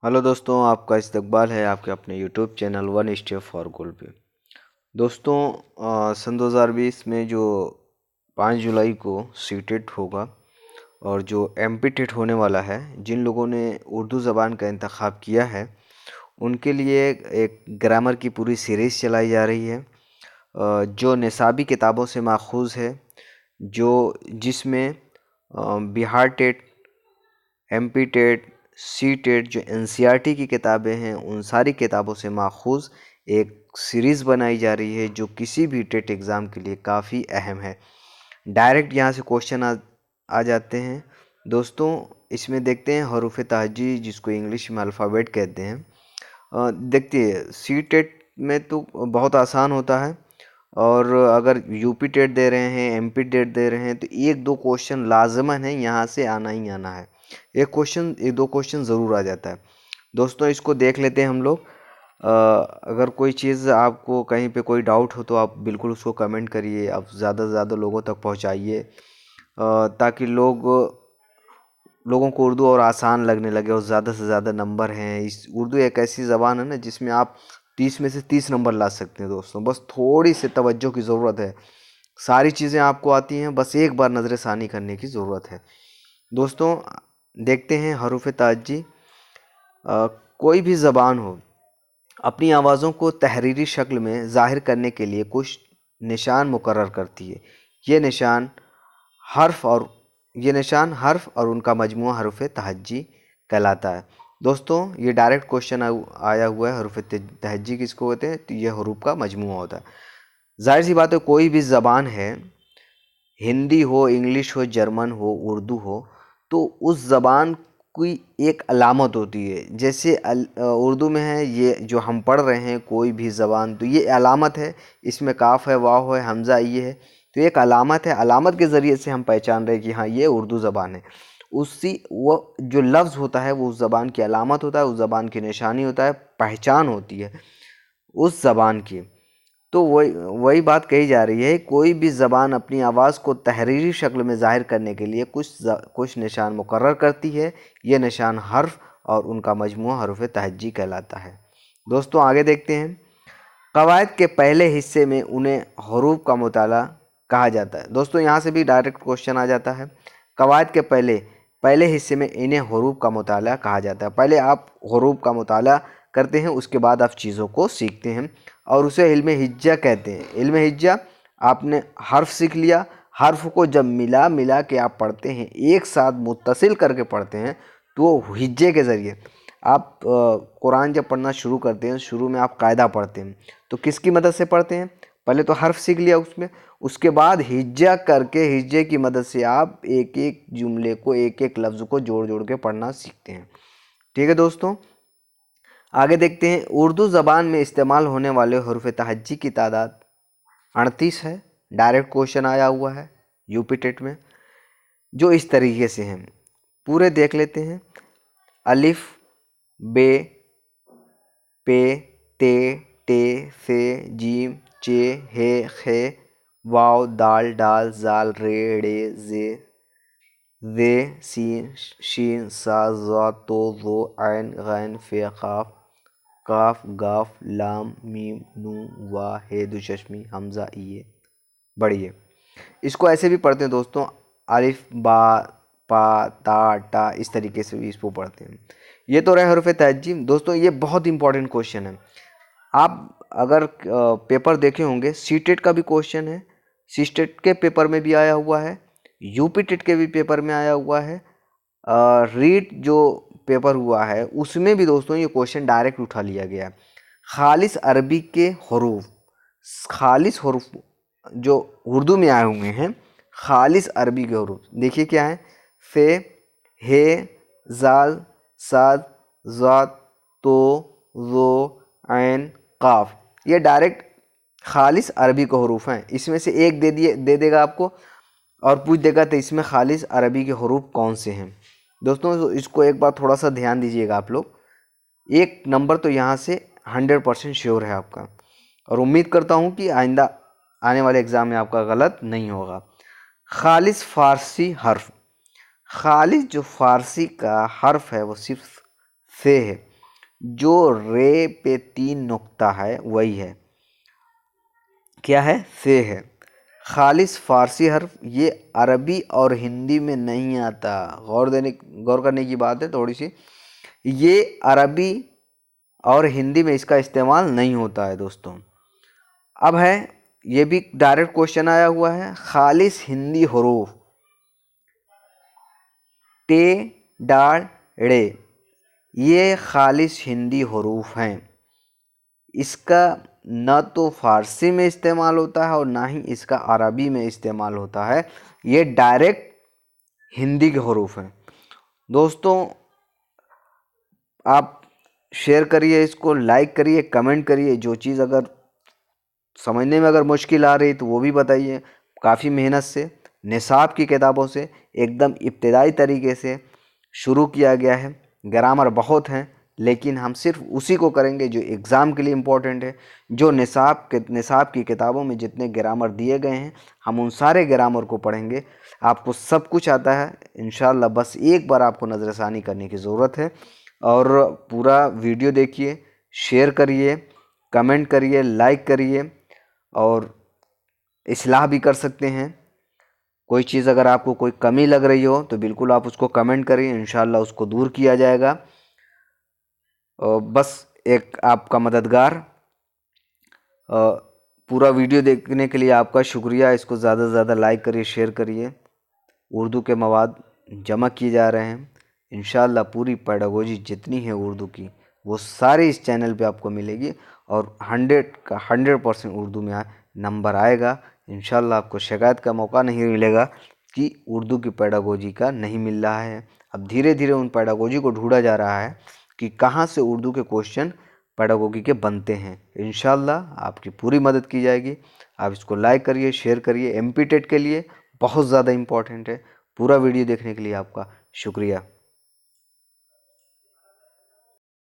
Hello दोस्तों, आपका इस्तकबाल है आपके अपने YouTube channel one step for goal पे। दोस्तों, सन 2020 में जो 5 जुलाई को सीटेट होगा और जो एमपी टेट होने वाला है, जिन लोगों ने उर्दू ज़बान का इंतखाब किया है उनके लिए एक ग्रामर की पूरी सीरीज़ चलाई जा रही है, जो निसाबी किताबों से माखूज़ है, जो जिसमें Bihar TET, MP TET, C TET, जो एनसीईआरटी की किताबें हैं उन सारी किताबों से माखूज़ एक सीरीज़ बनाई जा रही है, जो किसी भी टेट एग्ज़ाम के लिए काफ़ी अहम है। डायरेक्ट यहाँ से क्वेश्चन आ जाते हैं। दोस्तों, इसमें देखते हैं हरूफ तहजी, जिसको इंग्लिश में अल्फ़ाबेट कहते हैं। देखिए, सी टेट में तो बहुत आसान होता है, और अगर यूपी टेट दे रहे हैं, एमपी टेट दे रहे हैं, तो एक दो क्वेश्चन लाजमन है, यहाँ से आना ही आना है। एक दो क्वेश्चन ज़रूर आ जाता है। दोस्तों, इसको देख लेते हैं हम लोग। अगर कोई चीज़ आपको कहीं पे कोई डाउट हो तो आप बिल्कुल उसको कमेंट करिए, आप ज़्यादा से ज़्यादा लोगों तक पहुंचाइए, ताकि लोगों को उर्दू और आसान लगने लगे और ज़्यादा से ज़्यादा नंबर हैं। इस उर्दू एक ऐसी ज़बान है ना, जिसमें आप 30 में से 30 नंबर ला सकते हैं। दोस्तों, बस थोड़ी सी तवज्जो की ज़रूरत है। सारी चीज़ें आपको आती हैं, बस एक बार नज़र षानी करने की ज़रूरत है। दोस्तों, देखते हैं हरूफ ताजी। कोई भी ज़बान हो, अपनी आवाज़ों को तहरीरी शक्ल में ज़ाहिर करने के लिए कुछ निशान मुकर्रर करती है। ये निशान हर्फ और ये निशान हर्फ और उनका मजमूआ हरूफ तहज्जी कहलाता है। दोस्तों, ये डायरेक्ट क्वेश्चन आया हुआ है, हरूफ तहज्जी किसको होते हैं? तो ये हरूफ का मजमूआ होता है। जाहिर सी बात है, कोई भी ज़बान है, हिंदी हो, इंग्लिश हो, जर्मन हो, उर्दू हो, तो उस ज़बान की एक अलामत होती है। जैसे उर्दू में है, ये जो हम पढ़ रहे हैं कोई भी ज़बान, तो ये अलामत है, इसमें काफ है, वाव है, हमज़ा ये है, तो एक अलामत है। अलामत के ज़रिए से हम पहचान रहे हैं कि हाँ, ये उर्दू ज़बान है। उसी वो जो लफ्ज़ होता है वो उस ज़बान की अलामत होता है, उस ज़बान की निशानी होता है, पहचान होती है उस ज़बान की। तो वही वही बात कही जा रही है, कोई भी ज़बान अपनी आवाज़ को तहरीरी शक्ल में ज़ाहिर करने के लिए कुछ निशान मुकर्रर करती है। ये निशान हर्फ और उनका मजमूआ हरूफ तहज्जी कहलाता है। दोस्तों, आगे देखते हैं। कवायद के पहले हिस्से में उन्हें हरूफ का मुताला कहा जाता है। दोस्तों, यहाँ से भी डायरेक्ट क्वेश्चन आ जाता है। कवायद के पहले पहले हिस्से में इन्हें हरूफ का मुताला कहा जाता है। पहले आप हरूफ का मुताला करते हैं, उसके बाद आप चीज़ों को सीखते हैं, और उसे इल्म हिज्जा कहते हैं। इल्म हिज्जा, आपने हर्फ सीख लिया, हर्फ को जब मिला मिला के आप पढ़ते हैं, एक साथ मुत्तसिल करके पढ़ते हैं, तो हिज्जे के ज़रिए आप कुरान जब पढ़ना शुरू करते हैं, शुरू में आप कायदा पढ़ते हैं, तो किसकी मदद से पढ़ते हैं? पहले तो हर्फ सीख लिया उसमें, उसके बाद हिज्जा करके, हिज्जे की मदद से आप एक एक जुमले को, एक एक लफ्ज़ को जोड़ जोड़ के पढ़ना सीखते हैं। ठीक है दोस्तों, आगे देखते हैं। उर्दू ज़बान में इस्तेमाल होने वाले हरूफ तहज्जी की तादाद 38 है। डायरेक्ट क्वेश्चन आया हुआ है यूपी टेट में, जो इस तरीके से हैं, पूरे देख लेते हैं। अलिफ, बे, पे, ते, टे, से, जीम, चे, हे, खे, वाव, दाल, डाल, जाल, रे, ड़े, जे, सीन, शीन, सा, ज़ा, तो, ज़ो, ऐन, गैन, फे, क़ाफ, काफ, गाफ, लाम, मीम, नून, वा, हे, दुशशमी, हमज़ा, ये। बढ़िए, इसको ऐसे भी पढ़ते हैं दोस्तों, अलिफ, बा, पा, ता, टा, इस तरीके से भी इसको पढ़ते हैं। ये तो रहे हरूफ तहज्जी। दोस्तों, ये बहुत इंपॉर्टेंट क्वेश्चन है। आप अगर पेपर देखे होंगे, सी टेट का भी क्वेश्चन है, सी टेट के पेपर में भी आया हुआ है, यूपी टेट के भी पेपर में आया हुआ है, रीट जो पेपर हुआ है उसमें भी दोस्तों ये क्वेश्चन डायरेक्ट उठा लिया गया है। खालिस अरबी के हरूफ, खालिस हरूफ जो उर्दू में आए हुए हैं, खालिस अरबी के हरूफ देखिए क्या है। फे, हे, जाल, साद, ज़ात, तो, ज़ो, ऐन, काफ, ये डायरेक्ट खालिस अरबी के हरूफ हैं। इसमें से एक दे देगा आपको और पूछ देगा तो इसमें खालिस अरबी के हरूफ कौन से हैं। दोस्तों, इसको एक बार थोड़ा सा ध्यान दीजिएगा आप लोग। एक नंबर तो यहाँ से 100% श्योर है आपका, और उम्मीद करता हूँ कि आइंदा आने वाले एग्ज़ाम में आपका गलत नहीं होगा। खालिस फ़ारसी हर्फ, खालिस जो फ़ारसी का हर्फ है वो सिर्फ से है। जो रे पे 3 नुक्ता है वही है, क्या है, से है। खालिस फारसी हर्फ, ये अरबी और हिंदी में नहीं आता। गौर करने की बात है थोड़ी सी। ये अरबी और हिंदी में इसका इस्तेमाल नहीं होता है दोस्तों। अब है, ये भी डायरेक्ट क्वेश्चन आया हुआ है, खालिस हिंदी हरूफ टे डाड़ ड़े, ये खालिस हिंदी हरूफ हैं। इसका न तो फारसी में इस्तेमाल होता है और ना ही इसका अरबी में इस्तेमाल होता है। ये डायरेक्ट हिंदी के हरूफ हैं दोस्तों। आप शेयर करिए इसको, लाइक करिए, कमेंट करिए। जो चीज़ अगर समझने में अगर मुश्किल आ रही तो वो भी बताइए। काफ़ी मेहनत से निसाब की किताबों से एकदम इब्तदाई तरीके से शुरू किया गया है। ग्रामर बहुत हैं, लेकिन हम सिर्फ उसी को करेंगे जो एग्ज़ाम के लिए इम्पोर्टेंट है। जो निसाब की किताबों में जितने ग्रामर दिए गए हैं, हम उन सारे ग्रामर को पढ़ेंगे। आपको सब कुछ आता है इंशाल्लाह, बस एक बार आपको नज़रसानी करने की ज़रूरत है। और पूरा वीडियो देखिए, शेयर करिए, कमेंट करिए, लाइक करिए, और इस्लाह भी कर सकते हैं। कोई चीज़ अगर आपको कोई कमी लग रही हो तो बिल्कुल आप उसको कमेंट करिए, इंशाल्लाह उसको दूर किया जाएगा। बस एक आपका मददगार। पूरा वीडियो देखने के लिए आपका शुक्रिया। इसको ज़्यादा से ज़्यादा लाइक करिए, शेयर करिए। उर्दू के मवाद जमा किए जा रहे हैं इंशाल्लाह। पूरी पेडागोजी जितनी है उर्दू की, वो सारी इस चैनल पे आपको मिलेगी, और 100% उर्दू में नंबर आएगा इंशाल्लाह। आपको शिकायत का मौका नहीं मिलेगा कि उर्दू की पेडागोजी का नहीं मिल रहा है। अब धीरे धीरे उन पेडागोजी को ढूंढा जा रहा है कि कहाँ से उर्दू के क्वेश्चन पेडागोजी के बनते हैं। इंशाल्लाह आपकी पूरी मदद की जाएगी। आप इसको लाइक करिए, शेयर करिए। MP टेट के लिए बहुत ज़्यादा इम्पॉर्टेंट है। पूरा वीडियो देखने के लिए आपका शुक्रिया।